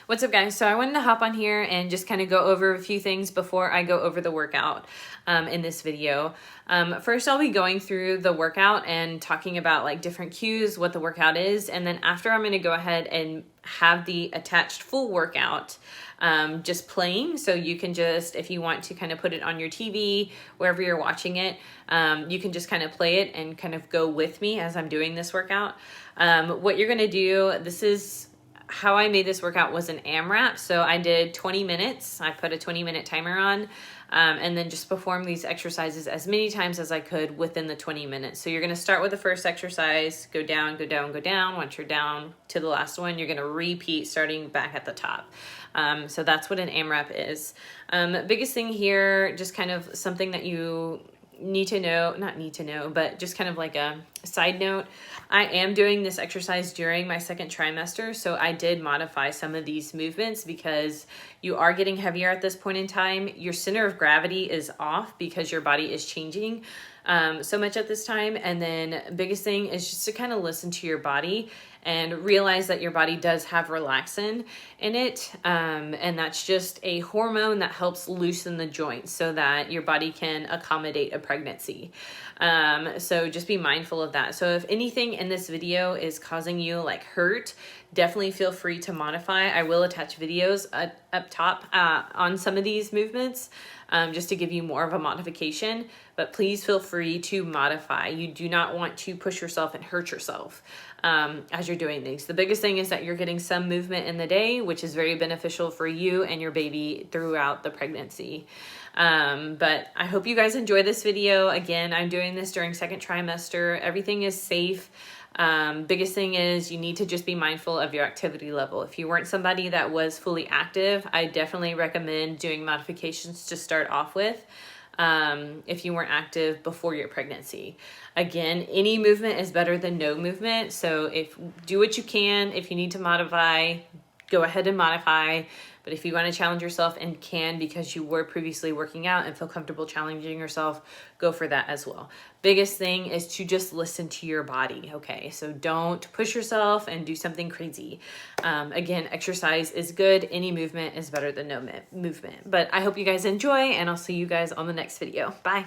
What's up, guys? So I wanted to hop on here and just kind of go over a few things before I go over the workout in this video. First, I'll be going through the workout and talking about like different cues, what the workout is, and then after I'm going to go ahead and have the attached full workout just playing. So you can just, if you want to kind of put it on your TV, wherever you're watching it, you can just kind of play it and kind of go with me as I'm doing this workout. What you're going to do, this is how I made this workout, was an AMRAP. So I did 20 minutes. I put a 20-minute timer on and then just perform these exercises as many times as I could within the 20 minutes. So you're going to start with the first exercise, go down, go down, go down. Once you're down to the last one, you're going to repeat starting back at the top. So that's what an AMRAP is. Biggest thing here, just kind of something that you need to know, not need to know, but just kind of like a side note. I am doing this exercise during my second trimester, so I did modify some of these movements because you are getting heavier at this point in time. Your center of gravity is off because your body is changing so much at this time. And then biggest thing is just to kind of listen to your body and realize that your body does have relaxin in it. And that's just a hormone that helps loosen the joints so that your body can accommodate a pregnancy. So just be mindful of that. So if anything in this video is causing you like hurt, definitely feel free to modify. I will attach videos up top on some of these movements just to give you more of a modification, but please feel free to modify. You do not want to push yourself and hurt yourself as you're doing these. The biggest thing is that you're getting some movement in the day, which is very beneficial for you and your baby throughout the pregnancy. But I hope you guys enjoy this video. Again, I'm doing this during second trimester. Everything is safe. Biggest thing is you need to just be mindful of your activity level. If you weren't somebody that was fully active, I definitely recommend doing modifications to start off with. If you weren't active before your pregnancy. Again, any movement is better than no movement. So do what you can. If you need to modify, go ahead and modify. But if you want to challenge yourself and can because you were previously working out and feel comfortable challenging yourself, go for that as well. Biggest thing is to just listen to your body, okay? So don't push yourself and do something crazy. Again, exercise is good. Any movement is better than no movement. But I hope you guys enjoy, and I'll see you guys on the next video. Bye.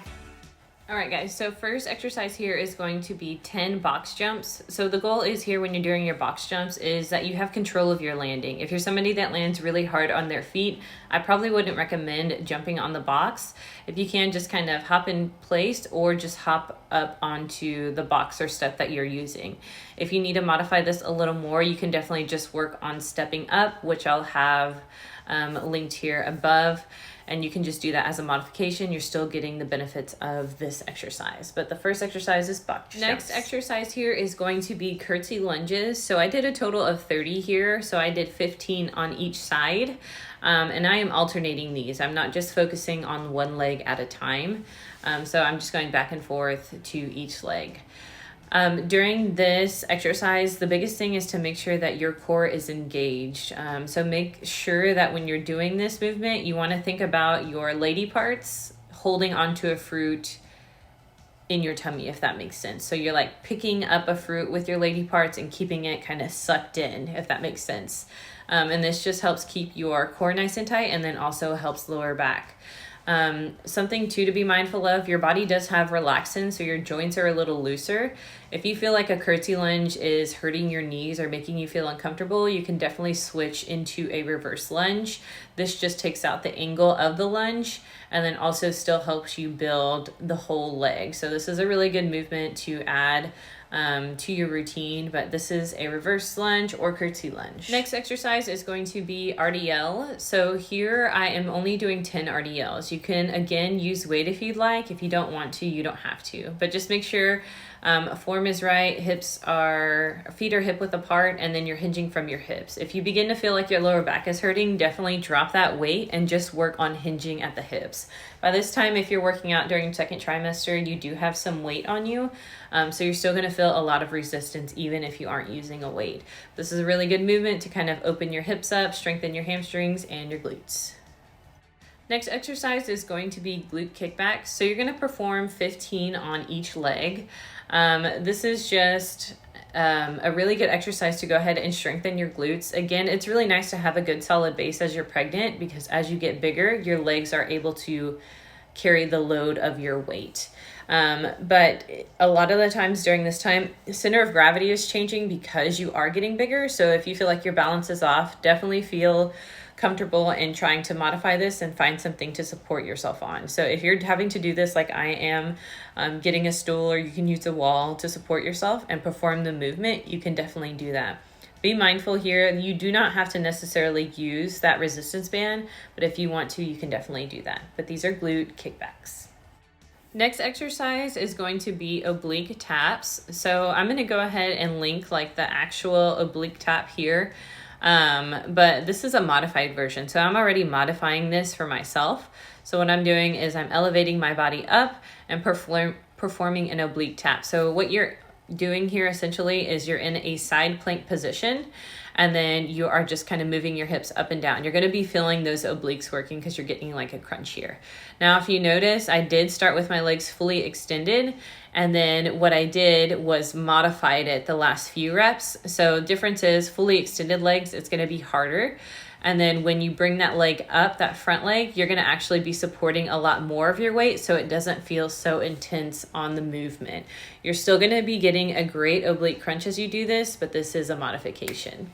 All right, guys, so first exercise here is going to be 10 box jumps. So the goal is here when you're doing your box jumps is that you have control of your landing. If you're somebody that lands really hard on their feet, I probably wouldn't recommend jumping on the box. If you can, just kind of hop in place or just hop up onto the box or step that you're using. If you need to modify this a little more, you can definitely just work on stepping up, which I'll have linked here above. And you can just do that as a modification. You're still getting the benefits of this exercise. But the first exercise is box jumps. Next exercise here is going to be curtsy lunges. So I did a total of 30 here. So I did 15 on each side. And I am alternating these. I'm not just focusing on one leg at a time. So I'm just going back and forth to each leg. During this exercise, the biggest thing is to make sure that your core is engaged. So make sure that when you're doing this movement, you want to think about your lady parts holding onto a fruit in your tummy, if that makes sense. So you're like picking up a fruit with your lady parts and keeping it kind of sucked in, if that makes sense. And this just helps keep your core nice and tight, and then also helps lower back. Something too to be mindful of, your body does have relaxin, so your joints are a little looser. If you feel like a curtsy lunge is hurting your knees or making you feel uncomfortable, you can definitely switch into a reverse lunge. This just takes out the angle of the lunge and then also still helps you build the whole leg. So this is a really good movement to add to your routine, but this is a reverse lunge or curtsy lunge. Next exercise is going to be RDL. So here I am only doing 10 RDLs. You can again use weight if you'd like. If you don't want to, you don't have to, but just make sure form is right, feet are hip width apart, and then you're hinging from your hips. If you begin to feel like your lower back is hurting, definitely drop that weight and just work on hinging at the hips. By this time, if you're working out during second trimester, you do have some weight on you. So you're still going to feel a lot of resistance even if you aren't using a weight. This is a really good movement to kind of open your hips up, strengthen your hamstrings and your glutes. Next exercise is going to be glute kickbacks. So you're going to perform 15 on each leg. This is just a really good exercise to go ahead and strengthen your glutes. Again, it's really nice to have a good solid base as you're pregnant, because as you get bigger, your legs are able to carry the load of your weight. But a lot of the times during this time, the center of gravity is changing because you are getting bigger. So if you feel like your balance is off, definitely feel comfortable in trying to modify this and find something to support yourself on. So if you're having to do this like I am, getting a stool, or you can use a wall to support yourself and perform the movement, you can definitely do that. Be mindful here, you do not have to necessarily use that resistance band, but if you want to, you can definitely do that. But these are glute kickbacks. Next exercise is going to be oblique taps. So I'm going to go ahead and link like the actual oblique tap here. But this is a modified version. So I'm already modifying this for myself. So what I'm doing is I'm elevating my body up and performing an oblique tap. So what you're doing here essentially is you're in a side plank position, and then you are just kind of moving your hips up and down. You're going to be feeling those obliques working because you're getting like a crunch here. Now, if you notice, I did start with my legs fully extended, and then what I did was modified it the last few reps. So difference is fully extended legs, it's going to be harder. And then when you bring that leg up, that front leg, you're going to actually be supporting a lot more of your weight, so it doesn't feel so intense on the movement. You're still going to be getting a great oblique crunch as you do this, but this is a modification.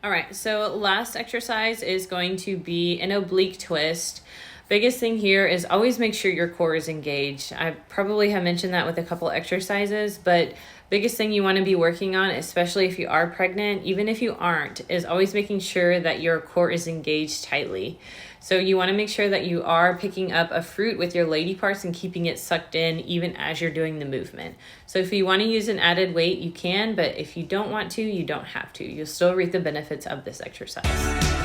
All right, so last exercise is going to be an oblique twist. Biggest thing here is always make sure your core is engaged. I probably have mentioned that with a couple exercises, but biggest thing you want to be working on, especially if you are pregnant, even if you aren't, is always making sure that your core is engaged tightly. So you want to make sure that you are picking up a fruit with your lady parts and keeping it sucked in even as you're doing the movement. So if you want to use an added weight, you can, but if you don't want to, you don't have to. You'll still reap the benefits of this exercise.